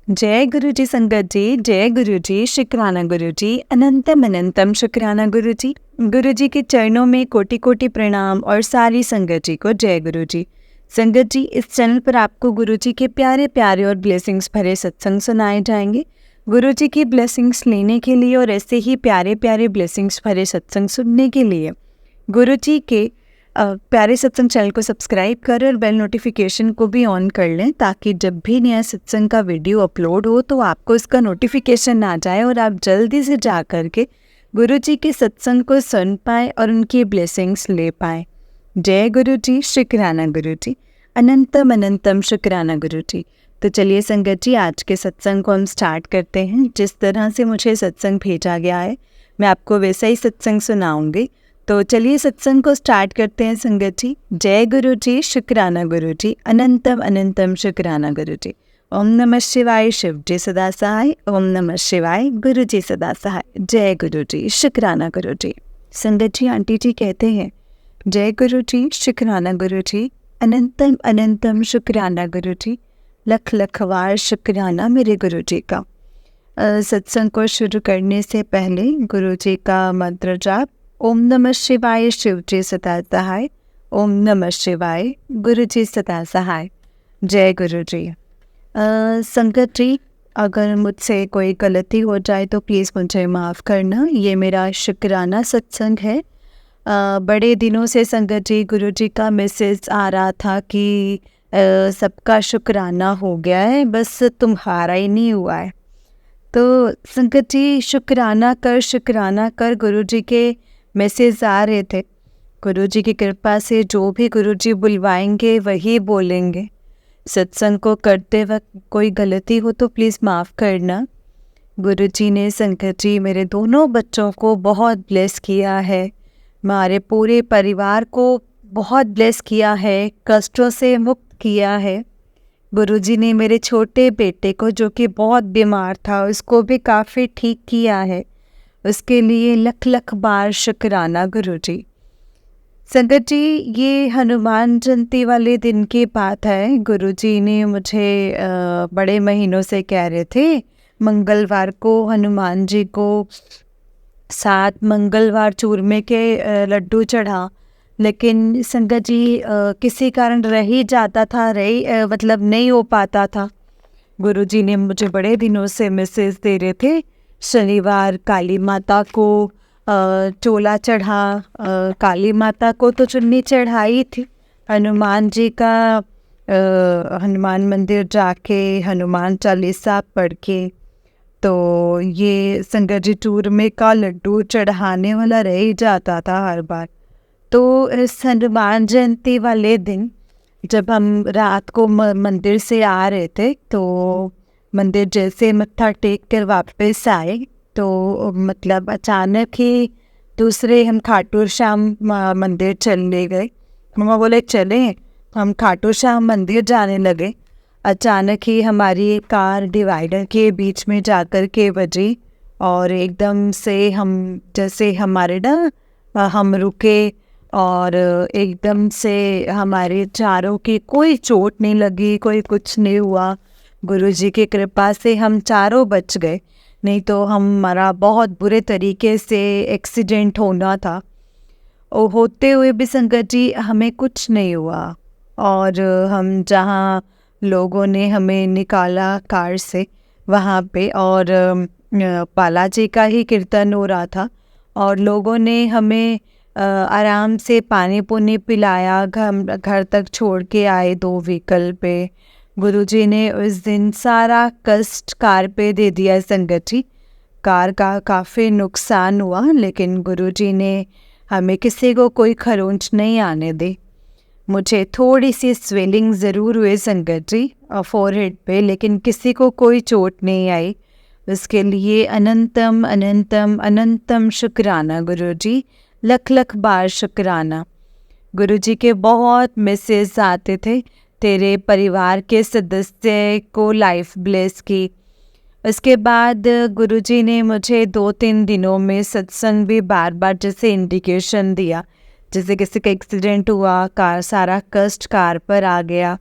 जय गुरु जी संगत जी, जय गुरु जी, शुक्राना गुरु जी, अनंतम अनंतम शुक्राना गुरु जी। गुरु जी के चरणों में कोटि कोटि प्रणाम और सारी संगत जी को जय गुरु जी। संगत जी, इस चैनल पर आपको गुरु जी के प्यारे प्यारे और ब्लेसिंग्स भरे सत्संग सुनाए जाएंगे। गुरु जी की ब्लेसिंग्स लेने के लिए और ऐसे ही प्यारे प्यारे ब्लेसिंग्स भरे सत्संग सुनने के लिए गुरु जी के प्यारे सत्संग चैनल को सब्सक्राइब करें और बेल नोटिफिकेशन को भी ऑन कर लें, ताकि जब भी नया सत्संग का वीडियो अपलोड हो तो आपको इसका नोटिफिकेशन आ जाए और आप जल्दी से जा कर के गुरु जी के सत्संग को सुन पाएँ और उनकी ब्लेसिंग्स ले पाएँ। जय गुरु जी, शुक्राना गुरु जी, अनंतम अनंतम शुक्राना गुरु जी। तो चलिए संगत जी, आज के सत्संग को हम स्टार्ट करते हैं। जिस तरह से मुझे सत्संग भेजा गया है मैं आपको वैसा ही सत्संग सुनाऊंगी। तो चलिए सत्संग को स्टार्ट करते हैं संगत जी। जय गुरु जी, शुक्राना गुरु जी, अनंतम अनंतम शुक्राना गुरु जी। ओम नमः शिवाय, शिव जी सदा सहाय। ओम नमः शिवाय, गुरु जी सदा सहाय। जय गुरु जी, शुक्राना गुरु जी। संगत जी, आंटी जी कहते हैं, जय गुरु जी, शुक्राना गुरु जी, अनंतम अनंतम शुक्राना गुरु जी, लख लख वार शुक्राना मेरे गुरु जी का। सत्संग को शुरू करने से पहले गुरु जी का मंत्र जाप। ओम नमः शिवाय, शिव जी सदा सहाय। ओम नमः शिवाय, गुरु जी सदा सहाय। जय गुरु जी। संगत जी, अगर मुझसे कोई गलती हो जाए तो प्लीज़ मुझे माफ़ करना। ये मेरा शुक्राना सत्संग है। बड़े दिनों से संगत जी, गुरु जी का मैसेज आ रहा था कि सबका शुक्राना हो गया है, बस तुम्हारा ही नहीं हुआ है। तो संगत जी, शुक्राना कर गुरु जी के मैसेज आ रहे थे। गुरु जी की कृपा से जो भी गुरु जी बुलवाएंगे वही बोलेंगे। सत्संग को करते वक्त कोई गलती हो तो प्लीज़ माफ़ करना। गुरु जी ने संगत जी मेरे दोनों बच्चों को बहुत ब्लेस किया है, हमारे पूरे परिवार को बहुत ब्लेस किया है, कष्टों से मुक्त किया है। गुरु जी ने मेरे छोटे बेटे को, जो कि बहुत बीमार था, उसको भी काफ़ी ठीक किया है। उसके लिए लख लख बार शुक्राना गुरु जी। संगत जी, ये हनुमान जयंती वाले दिन की बात है। गुरु जी ने मुझे बड़े महीनों से कह रहे थे मंगलवार को हनुमान जी को 7 मंगलवार चूरमे के लड्डू चढ़ा, लेकिन संगत जी किसी कारण रह ही जाता था, मतलब नहीं हो पाता था। गुरु जी ने मुझे बड़े दिनों से मैसेज दे रहे थे, शनिवार काली माता को चोला चढ़ा। काली माता को तो चुन्नी चढ़ाई थी। हनुमान जी का हनुमान मंदिर जाके हनुमान चालीसा पढ़ के, तो ये संगत जी चूरमे का लड्डू चढ़ाने वाला रह ही जाता था हर बार। तो इस हनुमान जयंती वाले दिन जब हम रात को मंदिर से आ रहे थे, तो मंदिर जैसे मत्था टेक कर वापस आए तो मतलब अचानक ही दूसरे हम खाटू श्याम मंदिर चलने गए। मम्मा बोले चलें, हम खाटू श्याम मंदिर जाने लगे। अचानक ही हमारी कार डिवाइडर के बीच में जाकर के बजी और एकदम से हम जैसे हमारे हम रुके और एकदम से हमारे चारों की कोई चोट नहीं लगी, कोई कुछ नहीं हुआ। गुरुजी की कृपा से हम चारों बच गए, नहीं तो हमारा बहुत बुरे तरीके से एक्सीडेंट होना था। और होते हुए भी संगत जी हमें कुछ नहीं हुआ। और हम जहाँ लोगों ने हमें निकाला कार से वहाँ पे, और बालाजी का ही कीर्तन हो रहा था और लोगों ने हमें आराम से पानी पुनी पिलाया, घर तक छोड़ के आए 2 व्हीकल पे। गुरुजी ने उस दिन सारा कष्ट कार पे दे दिया संगत जी। कार का काफ़ी नुकसान हुआ, लेकिन गुरुजी ने हमें किसी को कोई खरोंच नहीं आने दी। मुझे थोड़ी सी स्वेलिंग ज़रूर हुई संगत जी फोरहेड पे, लेकिन किसी को कोई चोट नहीं आई। उसके लिए अनंतम अनंतम अनंतम शुक्राना गुरु जी, लख लख बार शुक्राना। गुरु जी के बहुत मैसेज आते थे, तेरे परिवार के सदस्य को लाइफ ब्लेस की। उसके बाद गुरु जी ने मुझे 2-3 दिनों में सत्संग भी बार बार जैसे इंडिकेशन दिया, जैसे किसी का एक्सीडेंट हुआ, कार सारा कष्ट कार पर आ गया,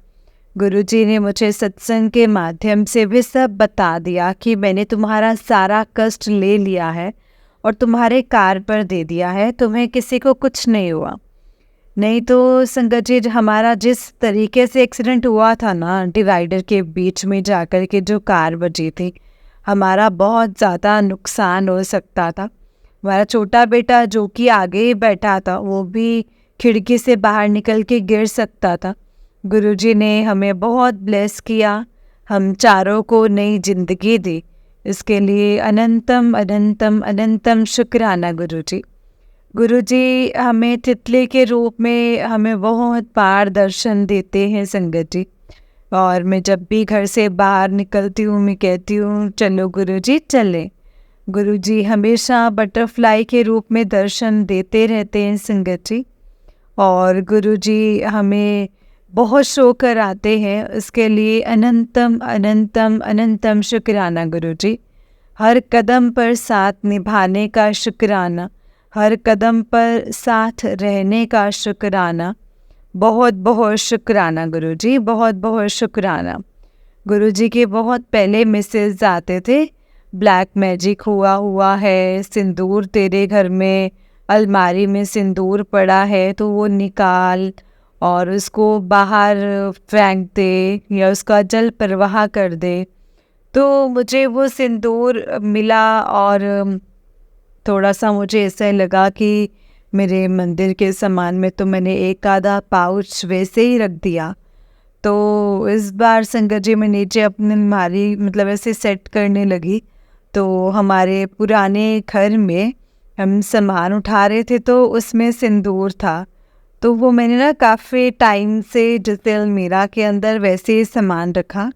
गुरुजी ने मुझे सत्संग के माध्यम से भी सब बता दिया कि मैंने तुम्हारा सारा कष्ट ले लिया है और तुम्हारे कार पर दे दिया है, तुम्हें किसी को कुछ नहीं हुआ। नहीं तो संगत जी, हमारा जिस तरीके से एक्सीडेंट हुआ था ना, डिवाइडर के बीच में जाकर के जो कार बजी थी, हमारा बहुत ज़्यादा नुकसान हो सकता था। हमारा छोटा बेटा जो कि आगे बैठा था वो भी खिड़की से बाहर निकल के गिर सकता था। गुरुजी ने हमें बहुत ब्लेस किया, हम चारों को नई जिंदगी दी। इसके लिए अनंतम अनंतम अनंतम शुक्राना गुरुजी। गुरुजी हमें तितली के रूप में हमें बहुत बार दर्शन देते हैं संगत जी। और मैं जब भी घर से बाहर निकलती हूँ मैं कहती हूँ चलो गुरुजी चले। गुरुजी हमेशा बटरफ्लाई के रूप में दर्शन देते रहते हैं संगत जी। और गुरुजी हमें बहुत शो कराते हैं, उसके लिए अनंतम अनंतम अनंतम शुक्राना गुरुजी। हर कदम पर साथ निभाने का शुक्राना, हर कदम पर साथ रहने का शुक्राना, बहुत बहुत शुक्राना गुरुजी, बहुत बहुत शुक्राना। गुरुजी के बहुत पहले मैसेज आते थे, ब्लैक मैजिक हुआ है, सिंदूर तेरे घर में अलमारी में सिंदूर पड़ा है तो वो निकाल और उसको बाहर फेंक दे या उसका जल प्रवाह कर दे। तो मुझे वो सिंदूर मिला और थोड़ा सा मुझे ऐसा लगा कि मेरे मंदिर के सामान में तो मैंने एक आधा पाउच वैसे ही रख दिया। तो इस बार संगत जी मैं नीचे अपनी अलमारी मतलब ऐसे सेट करने लगी, तो हमारे पुराने घर में हम सामान उठा रहे थे तो उसमें सिंदूर था। तो वो मैंने ना काफ़ी टाइम से जैसे अलमीरा के अंदर वैसे ही सामान रखा,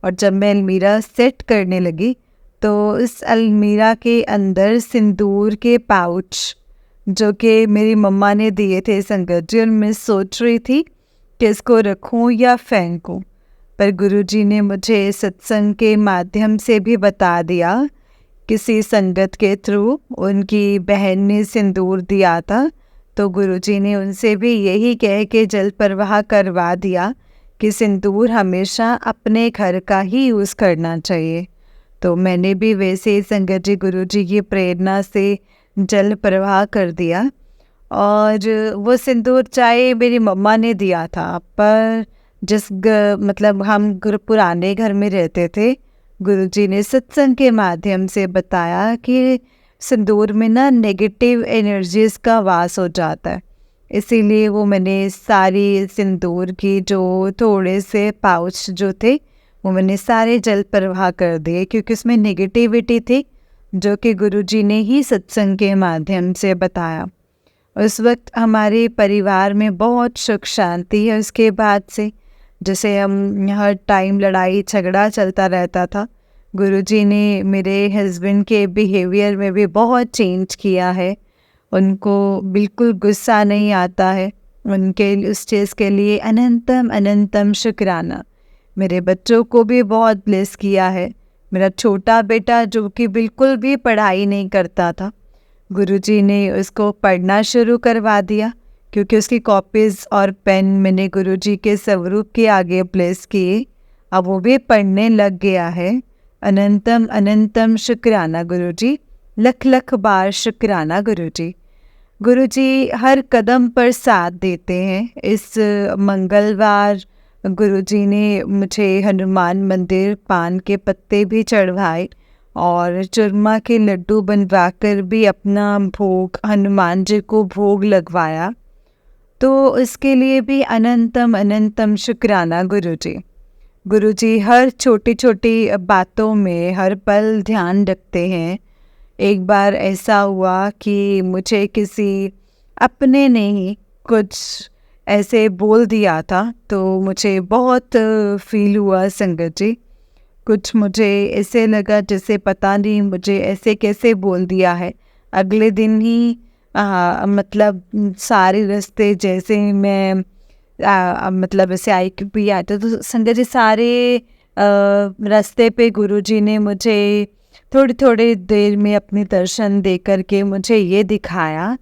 और जब मैं अलमीरा सेट करने लगी तो इस अलमीरा के अंदर सिंदूर के पाउच जो कि मेरी मम्मा ने दिए थे संगत जी, और मैं सोच रही थी कि इसको रखूं या फेंकूं, पर गुरुजी ने मुझे सत्संग के माध्यम से भी बता दिया, किसी संगत के थ्रू उनकी बहन ने सिंदूर दिया था तो गुरुजी ने उनसे भी यही कह के जल प्रवाह करवा दिया कि सिंदूर हमेशा अपने घर का ही यूज़ करना चाहिए। तो मैंने भी वैसे ही संगत जी गुरुजी की प्रेरणा से जल प्रवाह कर दिया। और वो सिंदूर चाहे मेरी मम्मा ने दिया था, पर मतलब हम पुराने घर में रहते थे, गुरुजी ने सत्संग के माध्यम से बताया कि सिंदूर में ना नेगेटिव एनर्जीज का वास हो जाता है, इसीलिए वो मैंने सारी सिंदूर की जो थोड़े से पाउच जो थे वो मैंने सारे जल प्रवाह कर दिए, क्योंकि उसमें नेगेटिविटी थी जो कि गुरुजी ने ही सत्संग के माध्यम से बताया। उस वक्त हमारे परिवार में बहुत सुख शांति है। उसके बाद से जैसे हम हर टाइम लड़ाई झगड़ा चलता रहता था, गुरुजी ने मेरे हस्बैंड के बिहेवियर में भी बहुत चेंज किया है। उनको बिल्कुल गुस्सा नहीं आता है, उनके उस चीज़ के लिए अनंतम अनंतम शुक्राना। मेरे बच्चों को भी बहुत ब्लेस किया है। मेरा छोटा बेटा जो कि बिल्कुल भी पढ़ाई नहीं करता था, गुरुजी ने उसको पढ़ना शुरू करवा दिया, क्योंकि उसकी कॉपीज़ और पेन मैंने गुरुजी के स्वरूप के आगे प्लेस किए, अब वो भी पढ़ने लग गया है। अनंतम अनंतम शुक्राना गुरुजी, लख लख बार शुक्राना गुरुजी। गुरुजी हर कदम पर साथ देते हैं। इस मंगलवार गुरुजी ने मुझे हनुमान मंदिर पान के पत्ते भी चढ़वाए और चूरमा के लड्डू बनवाकर भी अपना भोग हनुमान जी को भोग लगवाया। तो इसके लिए भी अनंतम अनंतम शुक्राना गुरुजी। गुरुजी हर छोटी छोटी बातों में हर पल ध्यान रखते हैं। एक बार ऐसा हुआ कि मुझे किसी अपने ने ही कुछ ऐसे बोल दिया था, तो मुझे बहुत फील हुआ संगत जी। कुछ मुझे ऐसे लगा जैसे पता नहीं मुझे ऐसे कैसे बोल दिया है। अगले दिन ही मतलब सारे रास्ते जैसे मैं मतलब ऐसे आई भी आते तो संगत जी सारे रास्ते पे गुरुजी ने मुझे थोड़ी थोड़ी देर में अपने दर्शन दे करके मुझे ये दिखाया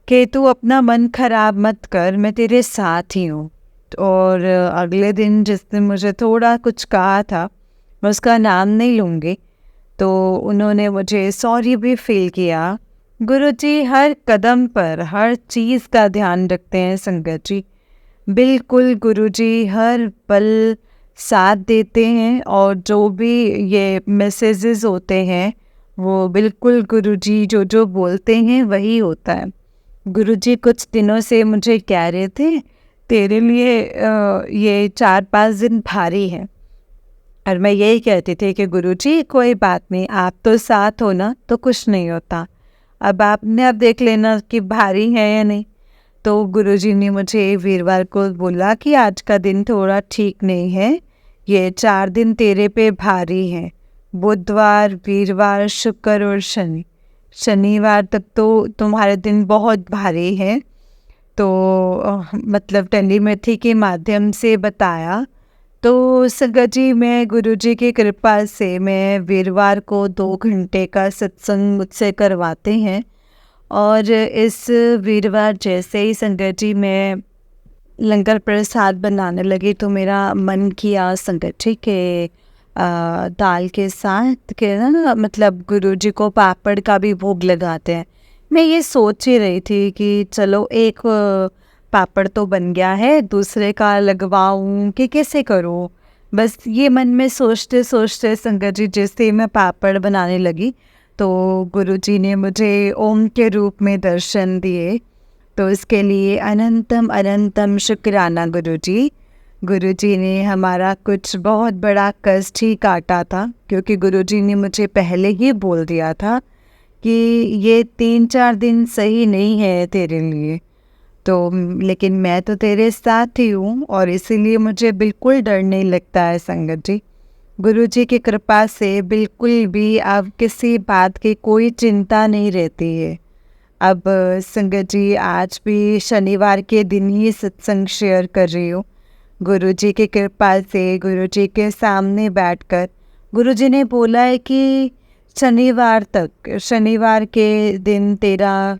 कि तू अपना मन खराब मत कर, मैं तेरे साथ ही हूँ। और अगले दिन जिसने मुझे थोड़ा कुछ कहा था, मैं उसका नाम नहीं लूँगी, तो उन्होंने मुझे सॉरी भी फ़ील किया। गुरुजी हर कदम पर हर चीज़ का ध्यान रखते हैं संगत जी। बिल्कुल गुरुजी हर पल साथ देते हैं, और जो भी ये मैसेजेस होते हैं वो बिल्कुल गुरुजी जो जो बोलते हैं वही होता है। गुरुजी कुछ दिनों से मुझे कह रहे थे, तेरे लिए ये 4-5 दिन भारी हैं, और मैं यही कहती थी कि गुरुजी कोई बात नहीं, आप तो साथ हो ना, तो कुछ नहीं होता। अब देख लेना कि भारी है या नहीं। तो गुरुजी ने मुझे वीरवार को बोला कि आज का दिन थोड़ा ठीक नहीं है, ये 4 दिन तेरे पे भारी हैं, बुधवार, वीरवार, शुक्र और शनि। शनिवार तक तो तुम्हारे दिन बहुत भारी है। तो मतलब टेलीपैथी के माध्यम से बताया। तो संगत जी, मैं गुरुजी की कृपा से मैं वीरवार को 2 घंटे का सत्संग मुझसे करवाते हैं, और इस वीरवार जैसे ही संगत जी मैं लंगर प्रसाद बनाने लगी तो मेरा मन किया संगत जी के दाल के साथ के ना, मतलब गुरुजी को पापड़ का भी भोग लगाते हैं। मैं ये सोच ही रही थी कि चलो एक पापड़ तो बन गया है, दूसरे का लगवाऊं कि कैसे करूं। बस ये मन में सोचते सोचते संगत जी जैसे ही मैं पापड़ बनाने लगी तो गुरुजी ने मुझे ओम के रूप में दर्शन दिए। तो इसके लिए अनंतम अनंतम शुक्राना गुरुजी। गुरुजी ने हमारा कुछ बहुत बड़ा कष्ट ही काटा था, क्योंकि गुरुजी ने मुझे पहले ही बोल दिया था कि ये 3-4 दिन सही नहीं है तेरे लिए। तो लेकिन मैं तो तेरे साथ ही हूँ, और इसीलिए मुझे बिल्कुल डर नहीं लगता है संगत जी। गुरुजी की कृपा से बिल्कुल भी अब किसी बात की कोई चिंता नहीं रहती है। अब संगत जी, आज भी शनिवार के दिन ही सत्संग शेयर कर रही हूँ। गुरुजी की कृपा से गुरुजी के सामने बैठकर गुरुजी ने बोला है कि शनिवार के दिन तेरा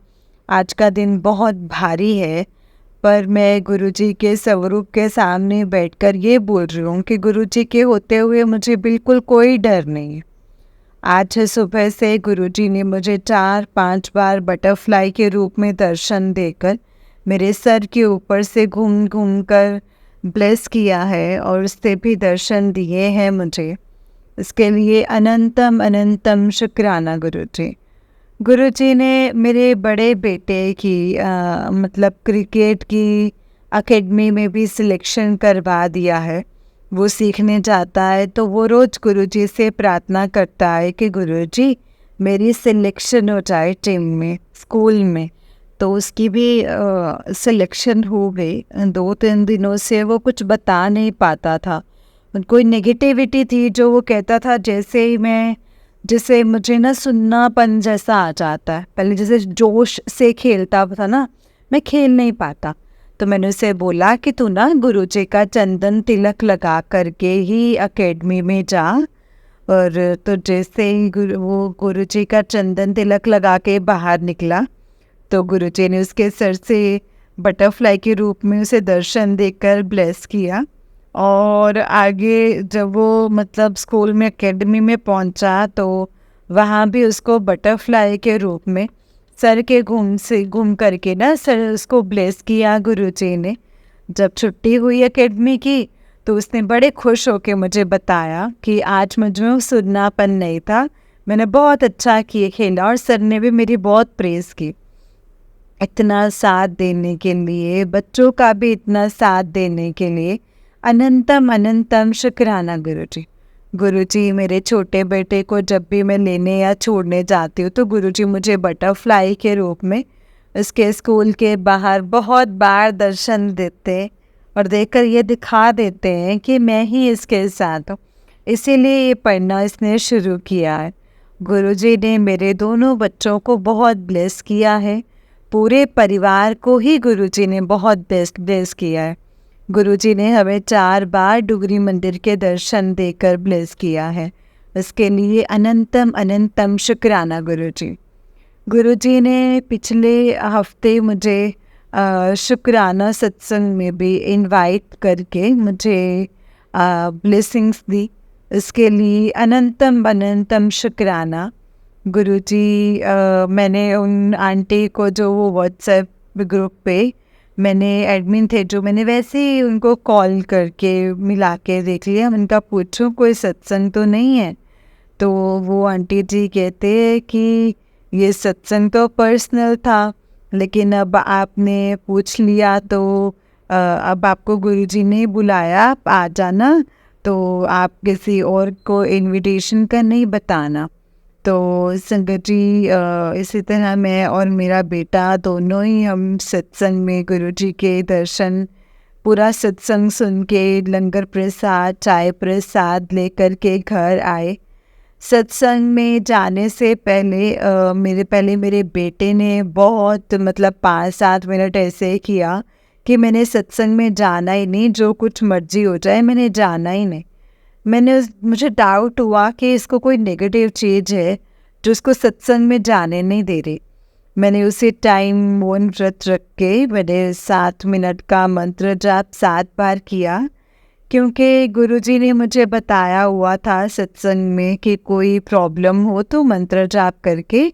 आज का दिन बहुत भारी है, पर मैं गुरुजी के स्वरूप के सामने बैठकर ये बोल रही हूँ कि गुरुजी के होते हुए मुझे बिल्कुल कोई डर नहीं है। आज सुबह से गुरुजी ने मुझे 4-5 बार बटरफ्लाई के रूप में दर्शन देकर मेरे सर के ऊपर से घूम घूम कर ब्लेस किया है, और उससे भी दर्शन दिए हैं मुझे। इसके लिए अनंतम अनंतम शुक्राना गुरुजी। गुरुजी ने मेरे बड़े बेटे की मतलब क्रिकेट की एकेडमी में भी सिलेक्शन करवा दिया है। वो सीखने जाता है तो वो रोज़ गुरुजी से प्रार्थना करता है कि गुरुजी मेरी सिलेक्शन हो जाए टीम में, स्कूल में। तो उसकी भी सिलेक्शन हो गई। 2-3 दिनों से वो कुछ बता नहीं पाता था, कोई नेगेटिविटी थी जो वो कहता था, जैसे मुझे ना सुन्नापन जैसा आ जाता है। पहले जैसे जोश से खेलता था ना, मैं खेल नहीं पाता। तो मैंने उसे बोला कि तू ना गुरुजी का चंदन तिलक लगा करके ही एकेडमी में जा। और तो जैसे ही वो गुरुजी का चंदन तिलक लगा के बाहर निकला तो गुरुजी ने उसके सर से बटरफ्लाई के रूप में उसे दर्शन देकर ब्लेस किया। और आगे जब वो मतलब स्कूल में एकेडमी में पहुंचा तो वहाँ भी उसको बटरफ्लाई के रूप में सर के घूम करके ना सर उसको ब्लेस किया गुरुजी ने। जब छुट्टी हुई एकेडमी की तो उसने बड़े खुश होकर मुझे बताया कि आज मुझे सुन्नापन नहीं था, मैंने बहुत अच्छा खेला, और सर ने भी मेरी बहुत प्रेज़ की। इतना साथ देने के लिए, बच्चों का भी इतना साथ देने के लिए अनंतम अनंतम शुक्राना गुरुजी। गुरुजी मेरे छोटे बेटे को जब भी मैं लेने या छोड़ने जाती हूँ तो गुरुजी मुझे बटरफ्लाई के रूप में उसके स्कूल के बाहर बहुत बार दर्शन देते और देकर ये दिखा देते हैं कि मैं ही इसके साथ हूँ। इसीलिए ये पढ़ना इसने शुरू किया है। गुरुजी ने मेरे दोनों बच्चों को बहुत ब्लेस किया है, पूरे परिवार को ही गुरुजी ने बहुत ब्लेस किया है। गुरुजी ने हमें 4 बार डुगरी मंदिर के दर्शन देकर ब्लेस किया है। इसके लिए अनंतम अनंतम शुक्राना गुरुजी। गुरुजी ने पिछले हफ्ते मुझे शुक्राना सत्संग में भी इनवाइट करके मुझे ब्लेसिंग्स दी। इसके लिए अनंतम अनंतम शुक्राना गुरुजी। मैंने उन आंटी को जो वो व्हाट्सएप ग्रुप पे मैंने एडमिन थे जो, मैंने वैसे ही उनको कॉल करके मिला के देख लिया। उनका पूछूं कोई सत्संग तो नहीं है, तो वो आंटी जी कहते हैं कि ये सत्संग तो पर्सनल था, लेकिन अब आपने पूछ लिया तो अब आपको गुरुजी ने बुलाया, आप आ जाना, तो आप किसी और को इनविटेशन का नहीं बताना। तो संगत जी, इसी तरह मैं और मेरा बेटा दोनों ही हम सत्संग में गुरुजी के दर्शन, पूरा सत्संग सुन के लंगर प्रसाद चाय प्रसाद लेकर के घर आए। सत्संग में जाने से पहले मेरे बेटे ने बहुत मतलब 5-7 मिनट ऐसे किया कि मैंने सत्संग में जाना ही नहीं, जो कुछ मर्जी हो जाए मैंने जाना ही नहीं। मुझे डाउट हुआ कि इसको कोई नेगेटिव चीज़ है जो इसको सत्संग में जाने नहीं दे रही। मैंने उसी टाइम मौन व्रत रख के मैंने 7 मिनट का मंत्र जाप 7 बार किया, क्योंकि गुरुजी ने मुझे बताया हुआ था सत्संग में कि कोई प्रॉब्लम हो तो मंत्र जाप करके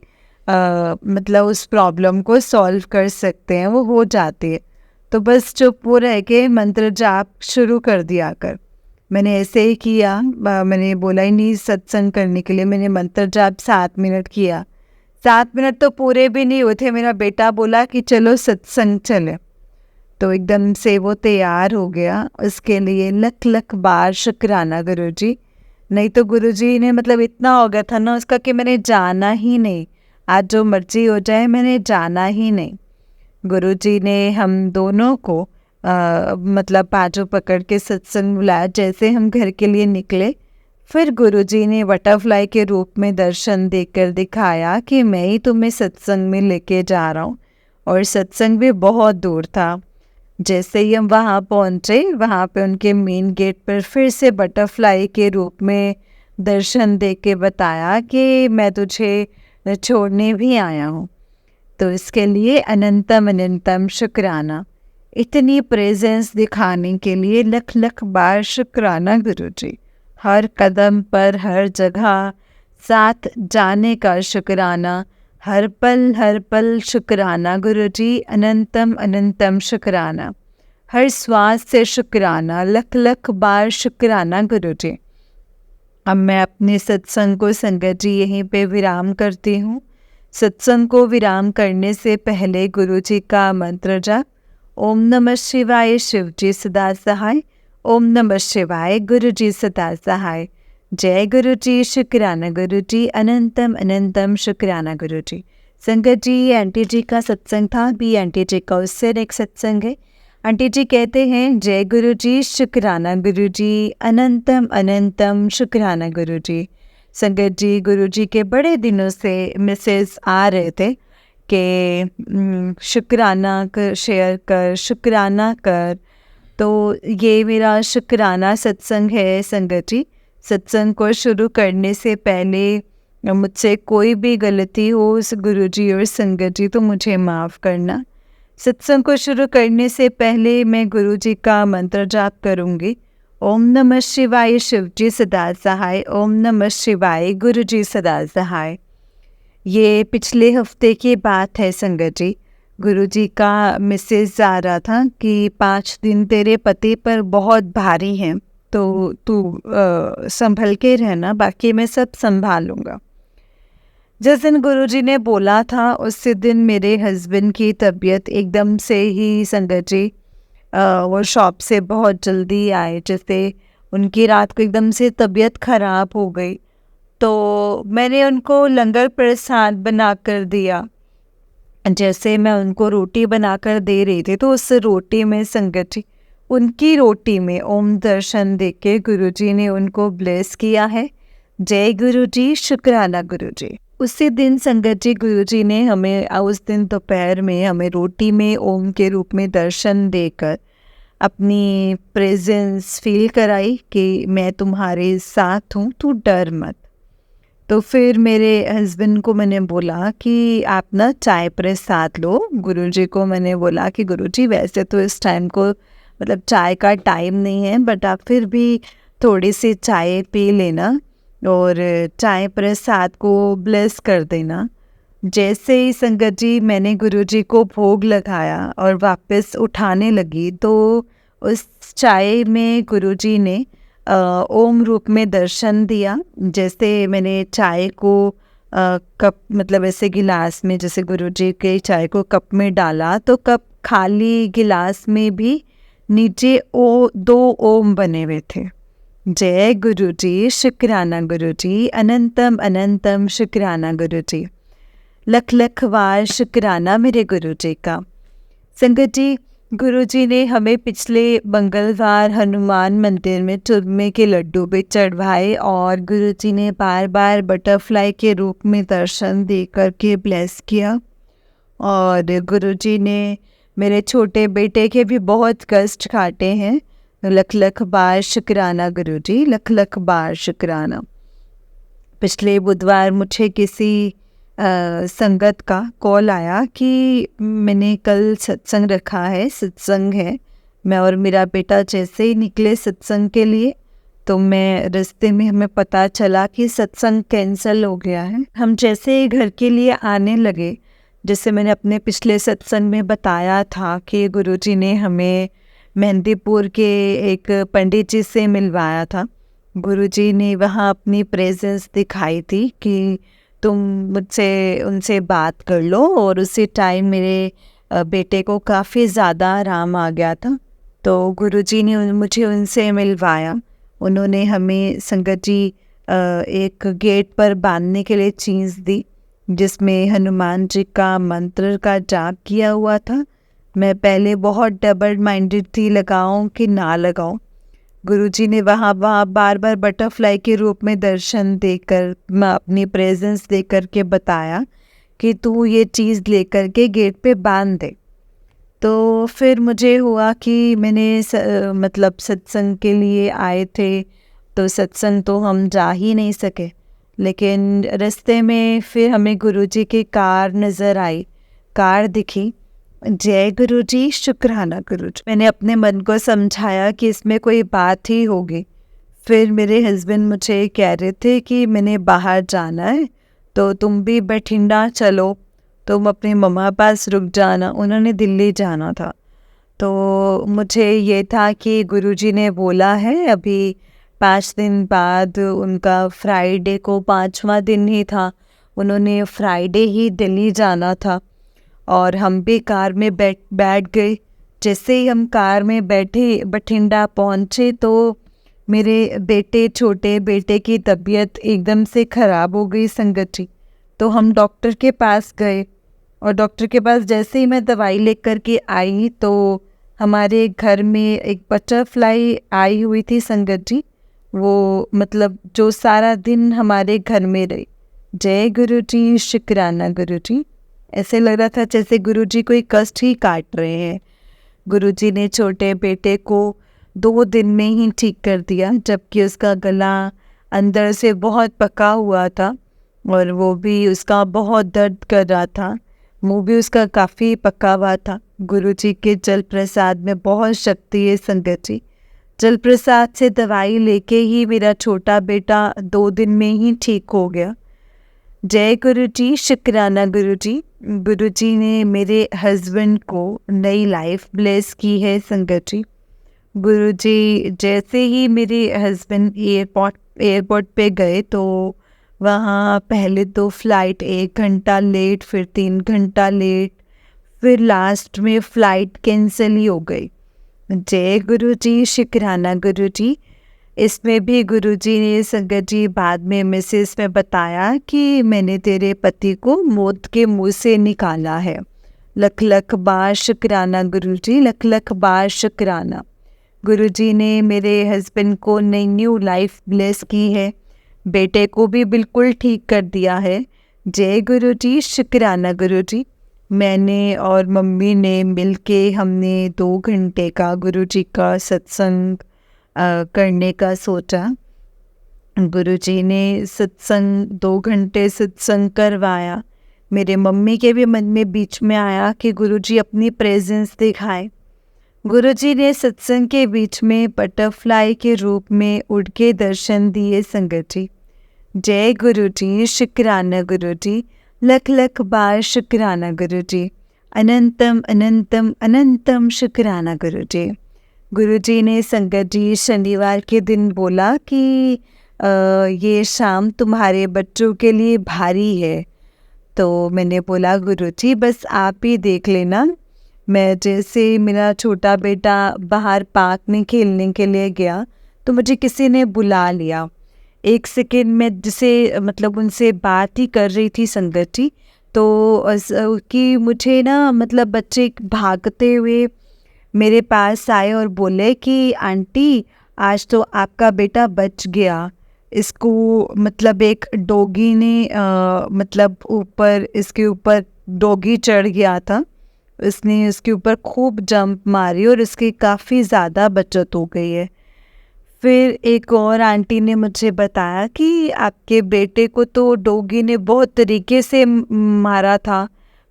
मतलब उस प्रॉब्लम को सॉल्व कर सकते हैं, वो हो जाती है। तो बस चुप हो रह के मंत्र जाप शुरू कर दिया कर। मैंने ऐसे ही किया, मैंने बोला ही नहीं सत्संग करने के लिए। मैंने मंत्र जाप 7 मिनट किया। 7 मिनट तो पूरे भी नहीं हुए थे, मेरा बेटा बोला कि चलो सत्संग चले, तो एकदम से वो तैयार हो गया। उसके लिए लख लख बार शुक्राना गुरुजी। नहीं तो गुरुजी ने मतलब इतना हो गया था ना उसका कि मैंने जाना ही नहीं, आज जो मर्जी हो जाए मैंने जाना ही नहीं। गुरुजी ने हम दोनों को मतलब बाजू पकड़ के सत्संग बुलाया। जैसे हम घर के लिए निकले, फिर गुरुजी ने बटरफ्लाई के रूप में दर्शन देकर दिखाया कि मैं ही तुम्हें सत्संग में लेके जा रहा हूँ। और सत्संग भी बहुत दूर था। जैसे ही हम वहाँ पहुँचे, वहाँ पे उनके मेन गेट पर फिर से बटरफ्लाई के रूप में दर्शन दे के बताया कि मैं तुझे छोड़ने भी आया हूँ। तो इसके लिए अनंतम अनंतम शुक्राना। इतनी प्रेजेंस दिखाने के लिए लख लख बार शुक्राना गुरुजी। हर कदम पर, हर जगह साथ जाने का शुक्राना, हर पल शुक्राना गुरुजी। अनंतम अनंतम शुक्राना। हर श्वास से शुक्राना, लख लख बार शुक्राना गुरुजी। अब मैं अपने सत्संग को संगत जी यहीं पे विराम करती हूँ। सत्संग को विराम करने से पहले गुरुजी का मंत्र जाप। ओम नमः शिवाय, शिव जी सदा सहाय। ओम नमः शिवाय, गुरु जी सदा सहाय। जय गुरु जी, शुक्राना गुरु जी। अनंतम अनंतम शुक्राना गुरु जी। संगत जी, आंटी जी का सत्संग था, भी आंटी जी का उससे एक सत्संग है। आंटी जी कहते हैं, जय गुरु जी, शुक्राना गुरु जी। अनंतम अनंतम शुक्राना गुरु जी। संगत जी, गुरु जी के बड़े दिनों से मैसेज आ रहे थे कि शुक्राना कर, शेयर कर, शुक्राना कर। तो ये मेरा शुक्राना सत्संग है संगत जी। सत्संग को शुरू करने से पहले मुझसे कोई भी गलती हो गुरुजी और संगत जी तो मुझे माफ़ करना। सत्संग को शुरू करने से पहले मैं गुरुजी का मंत्र जाप करूँगी। ओम नमः शिवाय, शिव जी सदा सहाय। ओम नमः शिवाय, गुरु जी सदा सहाय। ये पिछले हफ्ते की बात है संगत जी। गुरुजी का मैसेज आ रहा था कि 5 दिन तेरे पति पर बहुत भारी हैं, तो तू संभल के रहना, बाकी मैं सब संभालूंगा। जिस दिन गुरुजी ने बोला था उसी दिन मेरे हस्बैंड की तबीयत एकदम से ही संगत जी वो शॉप से बहुत जल्दी आए। जैसे उनकी रात को एकदम से तबीयत खराब हो गई, तो मैंने उनको लंगर प्रसाद बना कर दिया। जैसे मैं उनको रोटी बनाकर दे रही थी, तो उस रोटी में संगत जी, उनकी रोटी में ओम दर्शन देके गुरुजी ने उनको ब्लेस किया है। जय गुरुजी, शुक्राना गुरुजी। उसी दिन संगत जी गुरुजी ने हमें उस दिन दोपहर में हमें रोटी में ओम के रूप में दर्शन देकर अपनी प्रेजेंस फील कराई कि मैं तुम्हारे साथ हूँ, तू डर मत। तो फिर मेरे हस्बैंड को मैंने बोला कि आप ना चाय प्रेस साथ लो। गुरुजी को मैंने बोला कि गुरुजी वैसे तो इस टाइम को मतलब चाय का टाइम नहीं है, बट आप फिर भी थोड़ी सी चाय पी लेना और चाय प्रेस साथ को ब्लेस कर देना। जैसे ही संगत जी मैंने गुरुजी को भोग लगाया और वापस उठाने लगी तो उस चाय में गुरुजी ने ओम रूप में दर्शन दिया। जैसे मैंने चाय को कप मतलब ऐसे गिलास में, जैसे गुरुजी के चाय को कप में डाला तो कप खाली गिलास में भी नीचे दो ओम बने हुए थे। जय गुरुजी, शुक्राना गुरुजी, अनंतम अनंतम शुक्राना गुरुजी, लख लख बार शुक्राना मेरे गुरुजी का। संगत जी, गुरुजी ने हमें पिछले मंगलवार हनुमान मंदिर में चूरमे के लड्डू भी चढ़वाए और गुरुजी ने बार बार बटरफ्लाई के रूप में दर्शन दे करके ब्लेस किया। और गुरुजी ने मेरे छोटे बेटे के भी बहुत कष्ट काटे हैं। लख लख बार शुक्राना गुरुजी, लख लख बार शुक्राना। पिछले बुधवार मुझे किसी संगत का कॉल आया कि मैंने कल सत्संग रखा है, सत्संग है। मैं और मेरा बेटा जैसे ही निकले सत्संग के लिए तो मैं रास्ते में हमें पता चला कि सत्संग कैंसिल हो गया है। हम जैसे ही घर के लिए आने लगे, जैसे मैंने अपने पिछले सत्संग में बताया था कि गुरुजी ने हमें मेहंदीपुर के एक पंडित जी से मिलवाया था। गुरुजी ने वहाँ अपनी प्रेजेंस दिखाई थी कि तुम मुझसे उनसे बात कर लो, और उसी टाइम मेरे बेटे को काफ़ी ज़्यादा आराम आ गया था। तो गुरुजी ने मुझे उनसे मिलवाया। उन्होंने हमें संगत जी एक गेट पर बांधने के लिए चीज़ दी जिसमें हनुमान जी का मंत्र का जाप किया हुआ था। मैं पहले बहुत डबल माइंडेड थी, लगाऊं कि ना लगाऊं। गुरुजी ने वहाँ बार बार बटरफ्लाई के रूप में दर्शन देकर अपनी प्रेजेंस दे कर के बताया कि तू ये चीज़ लेकर के गेट पे बांध दे। तो फिर मुझे हुआ कि मैंने मतलब सत्संग के लिए आए थे तो सत्संग तो हम जा ही नहीं सके, लेकिन रास्ते में फिर हमें गुरुजी की कार नज़र आई, कार दिखी। जय गुरुजी, शुक्राना गुरुजी। मैंने अपने मन को समझाया कि इसमें कोई बात ही होगी। फिर मेरे हस्बैंड मुझे कह रहे थे कि मैंने बाहर जाना है तो तुम भी बठिंडा चलो, तुम अपने मम्मा पास रुक जाना। उन्होंने दिल्ली जाना था। तो मुझे ये था कि गुरुजी ने बोला है अभी 5 दिन बाद, उनका फ्राइडे को 5वां दिन ही था, उन्होंने फ्राइडे ही दिल्ली जाना था। और हम भी कार में बैठ गए। जैसे ही हम कार में बैठे बठिंडा पहुँचे तो मेरे छोटे बेटे की तबीयत एकदम से ख़राब हो गई संगत जी। तो हम डॉक्टर के पास गए और डॉक्टर के पास जैसे ही मैं दवाई लेकर के आई तो हमारे घर में एक बटरफ्लाई आई हुई थी संगत जी, वो मतलब जो सारा दिन हमारे घर में रही। जय गुरुजी, शुक्राना गुरुजी। ऐसे लग रहा था जैसे गुरुजी कोई कष्ट ही काट रहे हैं। गुरुजी ने छोटे बेटे को 2 दिन में ही ठीक कर दिया, जबकि उसका गला अंदर से बहुत पका हुआ था और वो भी उसका बहुत दर्द कर रहा था। मुंह भी उसका काफ़ी पका हुआ था। गुरुजी के जल प्रसाद में बहुत शक्ति है संगत जी। जल प्रसाद से दवाई लेके ही मेरा छोटा बेटा 2 दिन में ही ठीक हो गया। जय गुरुजी, शुक्राना गुरुजी। गुरुजी ने मेरे हस्बैंड को नई लाइफ ब्लेस की है संगत जी। गुरुजी जैसे ही मेरे हस्बैंड एयरपोर्ट पे गए तो वहाँ पहले तो फ़्लाइट 1 घंटा लेट, फिर 3 घंटा लेट, फिर लास्ट में फ़्लाइट कैंसिल ही हो गई। जय गुरुजी, शुक्राना गुरुजी। इसमें भी गुरुजी ने संगत जी बाद में मैसेज में बताया कि मैंने तेरे पति को मौत के मुंह से निकाला है। लख लख बार शुक्राना गुरुजी, लख लख बार शुक्राना। गुरुजी ने मेरे हस्बैंड को नई न्यू लाइफ ब्लेस की है, बेटे को भी बिल्कुल ठीक कर दिया है। जय गुरुजी, शुक्राना गुरुजी। मैंने और मम्मी ने मिलके हमने 2 घंटे का गुरुजी का सत्संग करने का सोचा। गुरुजी ने सत्संग 2 घंटे सत्संग करवाया। मेरे मम्मी के भी मन में बीच में आया कि गुरुजी अपनी प्रेजेंस दिखाए। गुरुजी ने सत्संग के बीच में बटरफ्लाई के रूप में उड़ के दर्शन दिए संगत जी। जय गुरुजी, शुक्राना गुरुजी, लख लख बार शुक्राना गुरुजी, अनंतम अनंतम अनंतम शुक्राना गुरुजी। गुरुजी ने संगत जी शनिवार के दिन बोला कि ये शाम तुम्हारे बच्चों के लिए भारी है। तो मैंने बोला गुरुजी बस आप ही देख लेना। मैं जैसे मेरा छोटा बेटा बाहर पार्क में खेलने के लिए गया तो मुझे किसी ने बुला लिया। 1 सेकेंड में जिसे मतलब उनसे बात ही कर रही थी संगत जी, तो कि मुझे ना मतलब बच्चे भागते हुए मेरे पास आए और बोले कि आंटी आज तो आपका बेटा बच गया। इसको मतलब एक डॉगी ने मतलब ऊपर इसके ऊपर डॉगी चढ़ गया था, इसने उसके ऊपर खूब जंप मारी और इसकी काफ़ी ज़्यादा बचत हो गई है। फिर एक और आंटी ने मुझे बताया कि आपके बेटे को तो डॉगी ने बहुत तरीके से मारा था,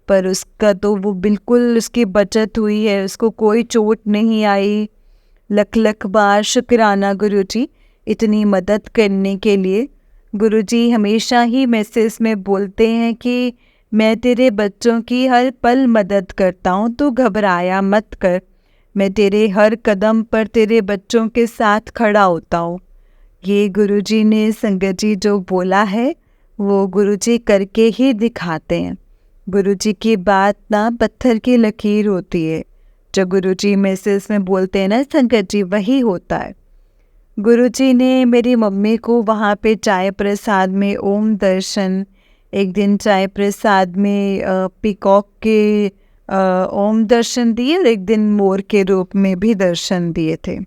पर उसका तो वो बिल्कुल उसकी बचत हुई है, उसको कोई चोट नहीं आई। लख लख बार शुक्राना गुरुजी इतनी मदद करने के लिए। गुरुजी हमेशा ही मैसेज में बोलते हैं कि मैं तेरे बच्चों की हर पल मदद करता हूँ, तू घबराया मत कर, मैं तेरे हर कदम पर तेरे बच्चों के साथ खड़ा होता हूँ। ये गुरुजी ने संगत जी जो बोला है वो गुरुजी करके ही दिखाते हैं। गुरुजी की बात ना पत्थर की लकीर होती है, जो गुरुजी मैसेज में बोलते हैं ना संगत जी वही होता है। गुरुजी ने मेरी मम्मी को वहाँ पे चाय प्रसाद में ओम दर्शन, एक दिन चाय प्रसाद में पीकॉक के ओम दर्शन दिए और एक दिन मोर के रूप में भी दर्शन दिए थे।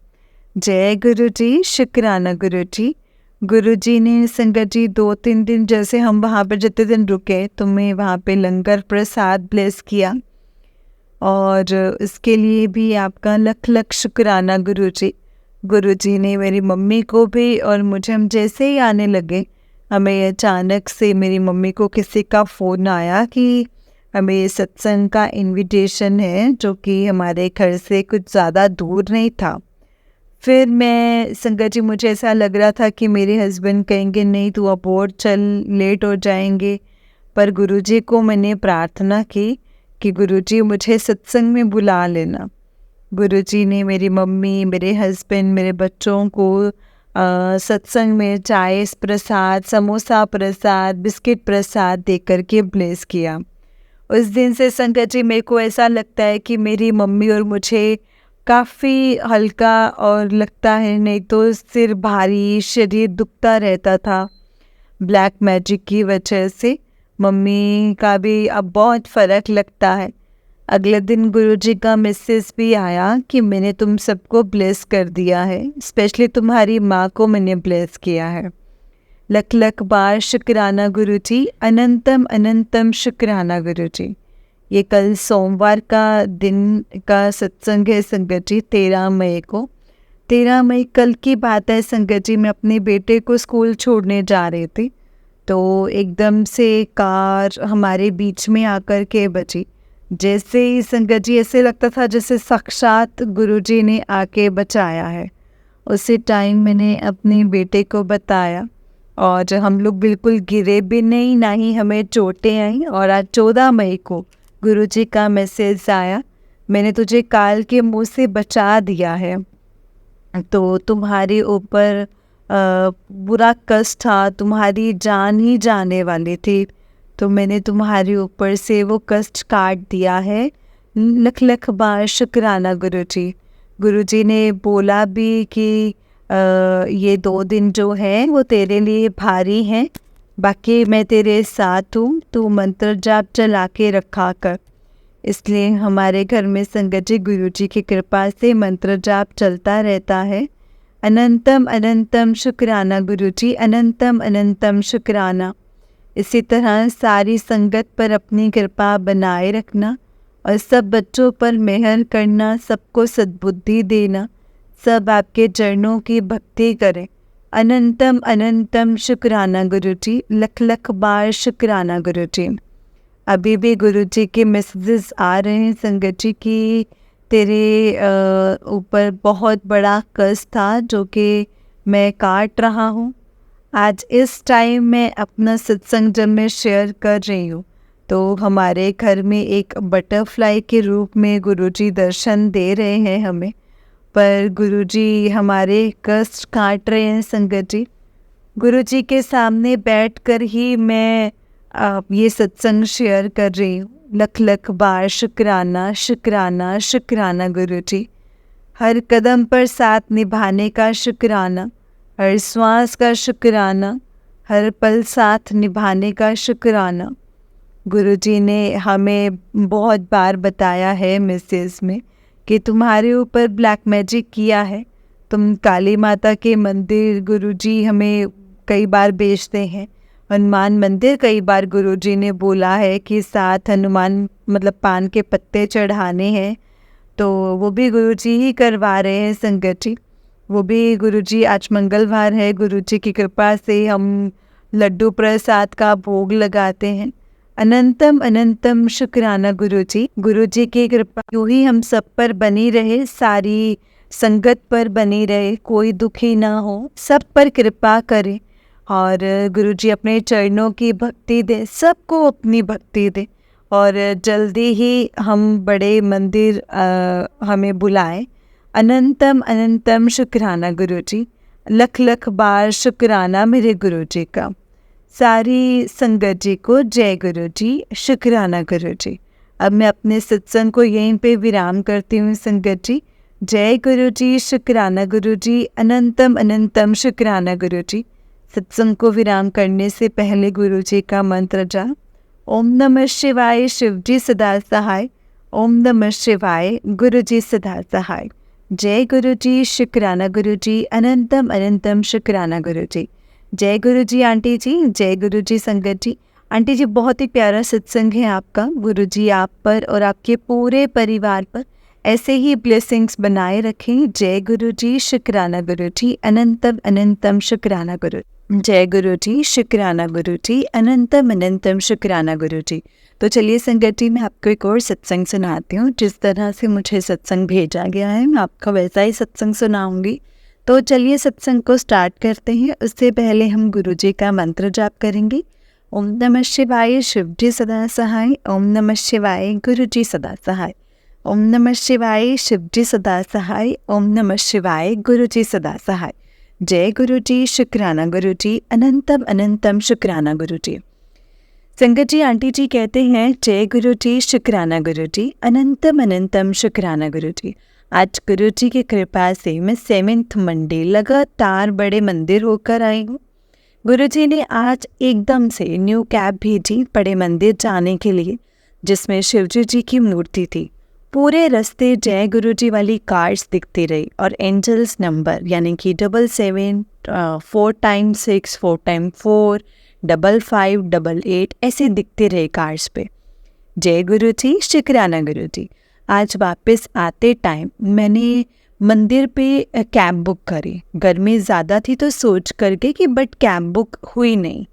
जय गुरुजी, शुक्राना गुरुजी। गुरुजी ने संगत जी 2-3 दिन जैसे हम वहाँ पर जितने दिन रुके तो मैं वहाँ पे लंगर प्रसाद ब्लेस किया, और इसके लिए भी आपका लख लख शुक्राना गुरुजी। गुरुजी ने मेरी मम्मी को भी और मुझे, हम जैसे ही आने लगे हमें अचानक से मेरी मम्मी को किसी का फ़ोन आया कि हमें ये सत्संग का इनविटेशन है, जो कि हमारे घर से कुछ ज़्यादा दूर नहीं था। फिर मैं संगत जी मुझे ऐसा लग रहा था कि मेरे हस्बैंड कहेंगे नहीं तू अब और चल, लेट हो जाएंगे, पर गुरुजी को मैंने प्रार्थना की कि गुरुजी मुझे सत्संग में बुला लेना। गुरुजी ने मेरी मम्मी, मेरे हस्बैंड, मेरे बच्चों को सत्संग में चाय प्रसाद, समोसा प्रसाद, बिस्किट प्रसाद दे करके ब्लेस किया। उस दिन से संगत जी मेरे को ऐसा लगता है कि मेरी मम्मी और मुझे काफ़ी हल्का और लगता है, नहीं तो सिर भारी, शरीर दुखता रहता था ब्लैक मैजिक की वजह से। मम्मी का भी अब बहुत फ़र्क लगता है। अगले दिन गुरुजी का मैसेज भी आया कि मैंने तुम सबको ब्लेस कर दिया है, स्पेशली तुम्हारी माँ को मैंने ब्लेस किया है। लख लख बार शुक्राना गुरुजी, अनंतम अनंतम शुक्राना गुरुजी। ये कल सोमवार का दिन का सत्संग है संगत जी, 13 मई को। 13 मई कल की बात है संगत जी, मैं अपने बेटे को स्कूल छोड़ने जा रही थी तो एकदम से कार हमारे बीच में आकर के बची। जैसे ही संगत जी ऐसे लगता था जैसे साक्षात गुरुजी ने आके बचाया है। उसी टाइम मैंने अपने बेटे को बताया और हम लोग बिल्कुल गिरे भी नहीं, ना ही हमें चोटें आई। और आज 14 मई को गुरुजी का मैसेज आया, मैंने तुझे काल के मुंह से बचा दिया है, तो तुम्हारे ऊपर बुरा कष्ट था, तुम्हारी जान ही जाने वाली थी, तो मैंने तुम्हारे ऊपर से वो कष्ट काट दिया है। लख लख बार शुक्राना गुरुजी। गुरुजी ने बोला भी कि ये 2 दिन जो है वो तेरे लिए भारी हैं, बाकी मैं तेरे साथ हूँ, तू मंत्र जाप चला के रखा कर। इसलिए हमारे घर में संगत जी गुरुजी की कृपा से मंत्र जाप चलता रहता है। अनंतम अनंतम शुक्राना गुरुजी, अनंतम अनंतम शुक्राना। इसी तरह सारी संगत पर अपनी कृपा बनाए रखना और सब बच्चों पर मेहर करना, सबको सद्बुद्धि देना, सब आपके चरणों की भक्ति करें। अनंतम अनंतम शुक्राना गुरु जी, लख लख बार शुक्राना गुरु जी। अभी भी गुरु जी के मैसेजेस आ रहे हैं संगत जी की तेरे ऊपर बहुत बड़ा कर्ज था जो कि मैं काट रहा हूँ। आज इस टाइम मैं अपना सत्संग जब मैं शेयर कर रही हूँ तो हमारे घर में एक बटरफ्लाई के रूप में गुरुजी दर्शन दे रहे हैं हमें, पर गुरुजी हमारे कष्ट काट रहे हैं संगत जी। गुरुजी के सामने बैठकर ही मैं ये सत्संग शेयर कर रही हूँ। लख लख बार शुक्राना शुक्राना शुक्राना गुरुजी। हर कदम पर साथ निभाने का शुक्राना, हर श्वास का शुक्राना, हर पल साथ निभाने का शुक्राना। गुरुजी ने हमें बहुत बार बताया है मैसेज में कि तुम्हारे ऊपर ब्लैक मैजिक किया है। तुम काली माता के मंदिर गुरुजी हमें कई बार भेजते हैं, हनुमान मंदिर कई बार गुरुजी ने बोला है कि साथ हनुमान मतलब पान के पत्ते चढ़ाने हैं, तो वो भी गुरुजी ही करवा रहे हैं संगत जी। वो भी गुरुजी, आज मंगलवार है, गुरुजी की कृपा से हम लड्डू प्रसाद का भोग लगाते हैं। अनंतम अनंतम शुक्राना गुरुजी। गुरुजी की कृपा यूँ ही हम सब पर बनी रहे, सारी संगत पर बनी रहे, कोई दुखी ना हो, सब पर कृपा करे और गुरुजी अपने चरणों की भक्ति दे, सबको अपनी भक्ति दे और जल्दी ही हम बड़े मंदिर हमें बुलाएं। अनंतम अनंतम शुक्राना गुरुजी, लख लख बार शुक्राना मेरे गुरुजी का। सारी संगत जी को जय गुरुजी, शुक्राना गुरुजी। अब मैं अपने सत्संग को यहीं पे विराम करती हूँ संगत जी। जय गुरुजी, शुक्राना गुरुजी, अनंतम अनंतम शुक्राना गुरुजी। सत्संग को विराम करने से पहले गुरुजी का मंत्र जाप। ओम नमः शिवाय, शिवजी सदा सहाय। ओम नमः शिवाय, गुरुजी सदा सहाय। जय गुरुजी, शुक्राना गुरुजी, अनंतम अनंतम शुक्राना गुरुजी। जय गुरुजी आंटी जी, जय गुरुजी संगत जी। आंटी जी बहुत ही प्यारा सत्संग है आपका। गुरुजी आप पर और आपके पूरे परिवार पर ऐसे ही ब्लेसिंग्स बनाए रखें। जय गुरुजी, शुक्राना गुरुजी, अनंतम अनंतम शुक्राना गुरु। जय गुरुजी, शुक्राना गुरुजी, अनंतम अनंतम शुक्राना गुरुजी। तो चलिए संगत जी, मैं आपको एक और सत्संग सुनाती हूँ। जिस तरह से मुझे सत्संग भेजा गया है मैं आपका वैसा ही सत्संग सुनाऊंगी। तो चलिए सत्संग को स्टार्ट करते हैं। उससे पहले हम गुरुजी का मंत्र जाप करेंगे। ओम नमः शिवाय, शिवजी सदा सहाय। ओम नमः शिवाय, गुरुजी सदा सहाय। ओम नमः शिवाय, शिवजी सदा सहाय। ओम नमः शिवाय, गुरुजी सदा सहाय। जय गुरुजी, शुक्राना गुरुजी, अनंतम अनंतम शुक्राना गुरुजी। संगत जी आंटी जी कहते हैं जय गुरुजी, शुक्राना गुरुजी, अनंतम अनंतम शुक्राना गुरुजी। आज गुरुजी की कृपा से मैं 7th मंडे लगातार बड़े मंदिर होकर आई हूँ। गुरुजी ने आज एकदम से न्यू कैब भेजी बड़े मंदिर जाने के लिए, जिसमें शिवजी जी की मूर्ति थी। पूरे रास्ते जय गुरुजी वाली कार्ड्स दिखती रही और एंजल्स नंबर यानी कि 77 4 times 6 4 times 4 55 88 ऐसे दिखते रहे कार्ड्स पे। जय गुरुजी, शुक्राना गुरुजी। आज वापस आते टाइम मैंने मंदिर पे कैब बुक करी। गर्मी ज़्यादा थी तो सोच करके कि बट कैब बुक हुई नहीं।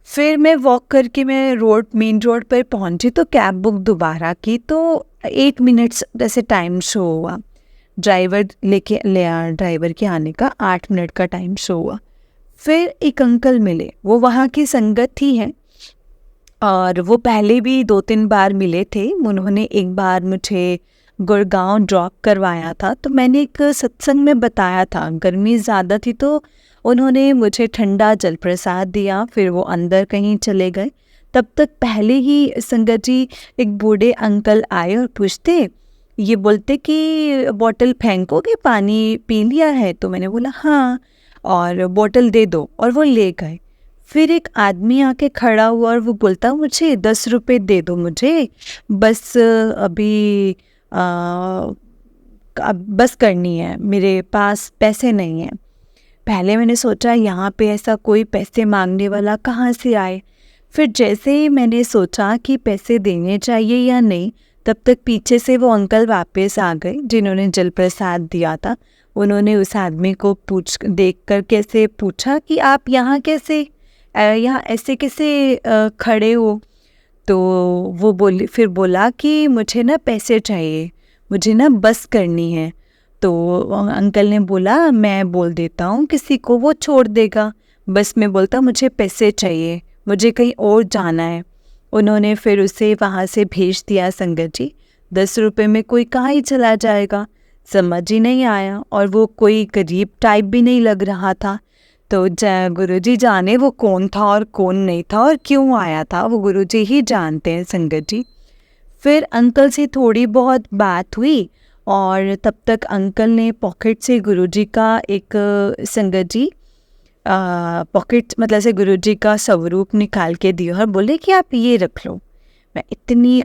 फिर मैं वॉक करके मैं मेन रोड पर पहुंची तो कैब बुक दोबारा की तो 8 मिनट्स जैसे टाइम शो हुआ। ड्राइवर ड्राइवर के आने का 8 मिनट का टाइम शो हुआ। फिर एक अंकल मिले, वो वहाँ की संगत ही हैं और वो पहले भी 2-3 बार मिले थे। उन्होंने एक बार मुझे गुड़गांव ड्रॉप करवाया था, तो मैंने एक सत्संग में बताया था गर्मी ज़्यादा थी तो उन्होंने मुझे ठंडा जल प्रसाद दिया। फिर वो अंदर कहीं चले गए। तब तक पहले ही संगत जी एक बूढ़े अंकल आए और पूछते, ये बोलते कि बॉटल फेंकोगे, पानी पी लिया है? तो मैंने बोला हाँ, और बॉटल दे दो, और वो ले गए। फिर एक आदमी आके खड़ा हुआ और वो बोलता, मुझे 10 रुपये दे दो, मुझे बस अभी बस करनी है, मेरे पास पैसे नहीं हैं। पहले मैंने सोचा यहाँ पे ऐसा कोई पैसे मांगने वाला कहाँ से आए। फिर जैसे ही मैंने सोचा कि पैसे देने चाहिए या नहीं, तब तक पीछे से वो अंकल वापस आ गए जिन्होंने जल प्रसाद दिया था। उन्होंने उस आदमी को देख कर कैसे पूछा कि आप यहाँ कैसे यहाँ ऐसे कैसे खड़े हो। तो वो बोला कि मुझे ना पैसे चाहिए, मुझे ना बस करनी है। तो अंकल ने बोला मैं बोल देता हूँ किसी को, वो छोड़ देगा। बस में बोलता मुझे पैसे चाहिए, मुझे कहीं और जाना है। उन्होंने फिर उसे वहाँ से भेज दिया। संगत जी 10 रुपये में कोई कहाँ ही चला जाएगा, समझ ही नहीं आया। और वो कोई गरीब टाइप भी नहीं लग रहा था। तो गुरुजी जाने वो कौन था और कौन नहीं था और क्यों आया था, वो गुरुजी ही जानते हैं संगत जी। फिर अंकल से थोड़ी बहुत बात हुई और तब तक अंकल ने पॉकेट से गुरुजी का एक संगत जी पॉकेट मतलब से गुरुजी का स्वरूप निकाल के दिया और बोले कि आप ये रख लो। मैं इतनी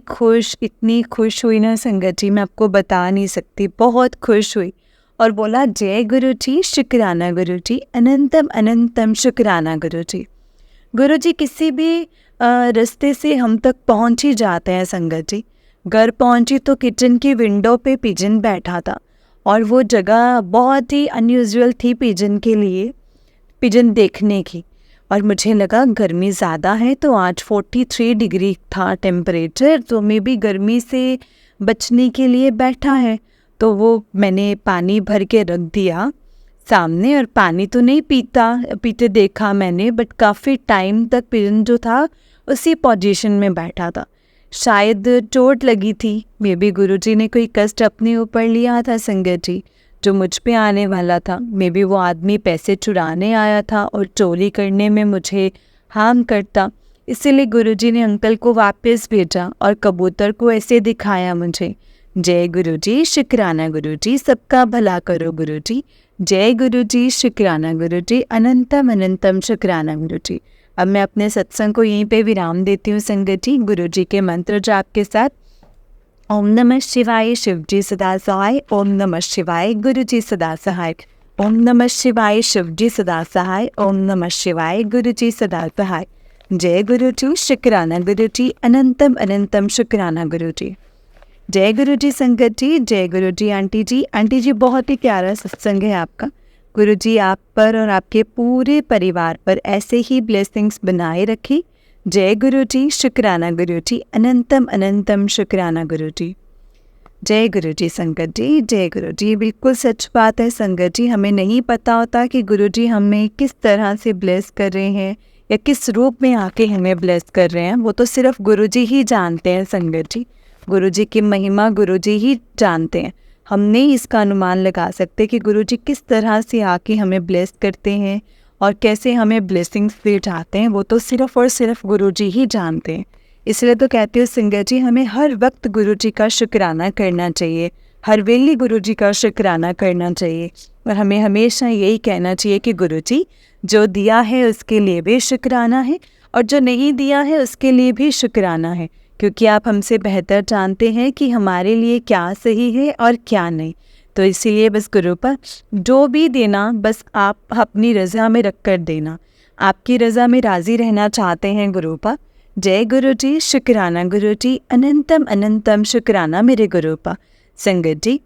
खुश हुई ना संगत जी, मैं आपको बता नहीं सकती, बहुत खुश हुई। और बोला जय गुरु जी, शुक्राना गुरु जी, अनंतम अनंतम शुक्राना गुरु जी। गुरु जी किसी भी रास्ते से हम तक पहुंच ही जाते हैं संगत जी। घर पहुंची तो किचन की विंडो पे पिजन बैठा था और वो जगह बहुत ही अनयूजुअल थी पिजन के लिए, पिजन देखने की। और मुझे लगा गर्मी ज़्यादा है, तो आज 43 डिग्री था टेम्परेचर, तो मे भी गर्मी से बचने के लिए बैठा है। तो वो मैंने पानी भर के रख दिया सामने, और पानी तो नहीं पीते देखा मैंने, बट काफ़ी टाइम तक पिजन जो था उसी पोजीशन में बैठा था। शायद चोट लगी थी, मे बी गुरुजी ने कोई कष्ट अपने ऊपर लिया था संगत जी, जो मुझ पे आने वाला था। मे बी वो आदमी पैसे चुराने आया था और चोरी करने में मुझे हार्म करता, इसीलिए गुरुजी ने अंकल को वापस भेजा और कबूतर को ऐसे दिखाया मुझे। जय गुरुजी, शुक्राना गुरुजी, सबका भला करो गुरुजी। जय गुरुजी, शुक्राना गुरुजी, अनंतम अनंतम शुक्राना गुरुजी। अब मैं अपने सत्संग को यहीं पे विराम देती हूँ संगत जी, गुरुजी के मंत्र जाप के साथ। ओम नमः शिवाय, शिवजी सदा सहाय। ओम नमः शिवाय, गुरुजी सदा सहाय। ओम नमः शिवाय, शिवजी सदा सहाय। ओम नमः शिवाय, गुरुजी सदा सहाय। जय गुरुजी, शुक्राना गुरुजी, अनंतम अनंतम शुक्राना गुरुजी। जय गुरुजी संगत जी, जय गुरुजी आंटी जी। आंटी जी बहुत ही प्यारा सत्संग है आपका। गुरुजी आप पर और आपके पूरे परिवार पर ऐसे ही ब्लेसिंग्स बनाए रखें। जय गुरुजी, शुक्राना गुरुजी, अनंतम अनंतम शुक्राना गुरुजी। जय गुरुजी संगत जी, जय गुरुजी। बिल्कुल सच बात है संगत जी, हमें नहीं पता होता कि गुरुजी हमें किस तरह से ब्लेस कर रहे हैं या किस रूप में आके हमें ब्लेस कर रहे हैं, वो तो सिर्फ गुरुजी ही जानते हैं संगत जी। गुरुजी की महिमा गुरुजी ही जानते हैं। हम नहीं इसका अनुमान लगा सकते कि गुरुजी किस तरह से आके हमें ब्लेस करते हैं और कैसे हमें ब्लेसिंग्स दे जाते हैं, वो तो सिर्फ और सिर्फ गुरुजी ही जानते हैं। इसलिए तो कहती हूँ संगत जी, हमें हर वक्त गुरुजी का शुक्राना करना चाहिए, हर वेले गुरुजी का शुक्राना करना चाहिए, और हमें हमेशा यही कहना चाहिए कि गुरुजी जो दिया है उसके लिए भी शुक्राना है और जो नहीं दिया है उसके लिए भी शुक्राना है, क्योंकि आप हमसे बेहतर जानते हैं कि हमारे लिए क्या सही है और क्या नहीं। तो इसीलिए बस गुरु पर जो भी देना, बस आप अपनी रज़ा में रख कर देना। आपकी रज़ा में राज़ी रहना चाहते हैं गुरु पर। जय गुरु जी, शुक्राना गुरु जी, अनंतम अनंतम शुक्राना मेरे गुरु पर। संगत जी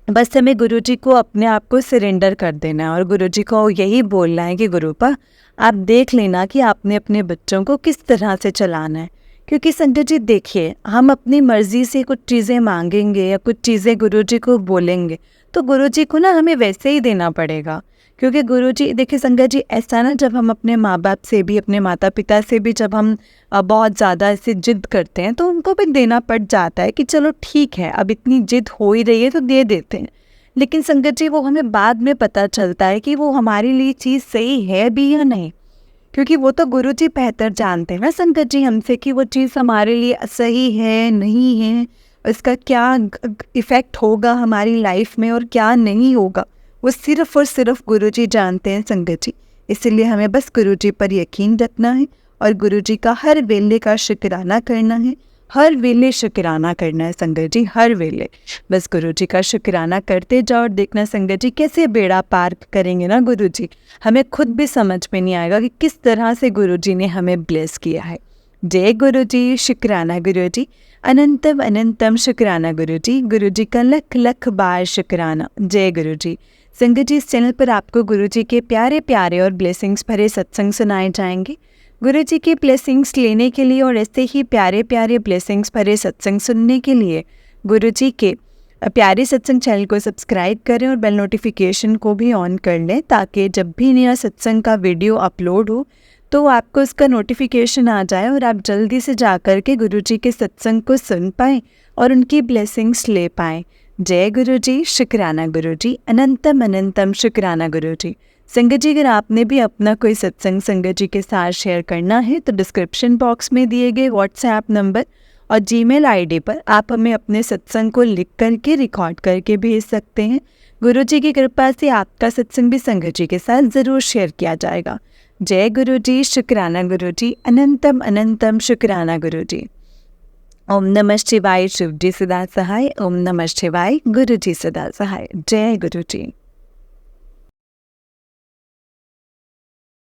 बस हमें गुरु जी को अपने आप को सरेंडर कर देना है और गुरु जी को यही बोलना है कि गुरु पर आप देख लेना कि आपने अपने बच्चों को किस तरह से चलाना है। क्योंकि संगत जी देखिए, हम अपनी मर्ज़ी से कुछ चीज़ें मांगेंगे या कुछ चीज़ें गुरुजी को बोलेंगे तो गुरुजी को ना हमें वैसे ही देना पड़ेगा। क्योंकि गुरुजी देखिए संगत जी, ऐसा ना जब हम अपने माँ बाप से भी, अपने माता पिता से भी जब हम बहुत ज़्यादा ऐसे जिद करते हैं तो उनको भी देना पड़ जाता है कि चलो ठीक है, अब इतनी जिद हो ही रही है तो दे देते हैं। लेकिन संगत जी वो हमें बाद में पता चलता है कि वो हमारे लिए चीज़ सही है भी या नहीं, क्योंकि वो तो गुरुजी बेहतर जानते हैं ना संगत जी हमसे कि वो चीज़ हमारे लिए सही है नहीं है, इसका क्या इफ़ेक्ट होगा हमारी लाइफ में और क्या नहीं होगा, वो सिर्फ़ और सिर्फ गुरुजी जानते हैं संगत जी। इसलिए हमें बस गुरुजी पर यकीन रखना है और गुरुजी का हर वेले का शुक्राना करना है, हर वेले शुक्राना करना है संगत जी, हर वेले बस गुरुजी का शुक्राना करते जाओ और देखना संगत जी कैसे बेड़ा पार करेंगे ना गुरुजी, हमें खुद भी समझ में नहीं आएगा कि किस तरह से गुरुजी ने हमें ब्लेस किया है। जय गुरु जी, शुक्राना गुरु जी, अनंतम अनंतम शुक्राना गुरु जी। गुरु जी का लख लख बार शुक्राना। जय गुरु जी। संगत जी, इस चैनल पर आपको गुरु जी के प्यारे प्यारे और ब्लेसिंग्स भरे सत्संग सुनाए जाएंगे। गुरु जी की ब्लेसिंग्स लेने के लिए और ऐसे ही प्यारे प्यारे ब्लेसिंग्स भरे सत्संग सुनने के लिए गुरु जी के प्यारे सत्संग चैनल को सब्सक्राइब करें और बेल नोटिफिकेशन को भी ऑन कर लें, ताकि जब भी नया सत्संग का वीडियो अपलोड हो तो आपको उसका नोटिफिकेशन आ जाए और आप जल्दी से जाकर के गुरु जी के सत्संग को सुन पाएँ और उनकी ब्लेसिंग्स ले पाएँ। जय गुरु जी, शुक्राना गुरु जी, अनंतम अनंतम शुक्राना गुरु जी। संगत जी, अगर आपने भी अपना कोई सत्संग संगत जी के साथ शेयर करना है तो डिस्क्रिप्शन बॉक्स में दिए गए व्हाट्सएप नंबर और जीमेल आईडी पर आप हमें अपने सत्संग को लिख करके रिकॉर्ड करके भेज सकते हैं। गुरु जी की कृपा से आपका सत्संग भी संगत जी के साथ ज़रूर शेयर किया जाएगा। जय गुरु जी, शुक्राना गुरु जी, अनंतम अनंतम शुक्राना गुरु जी। ओम नमः शिवाय, शिव जी सदा सहाय। ओम नमः शिवाय, गुरु जी सदा सहाय। जय गुरु जी।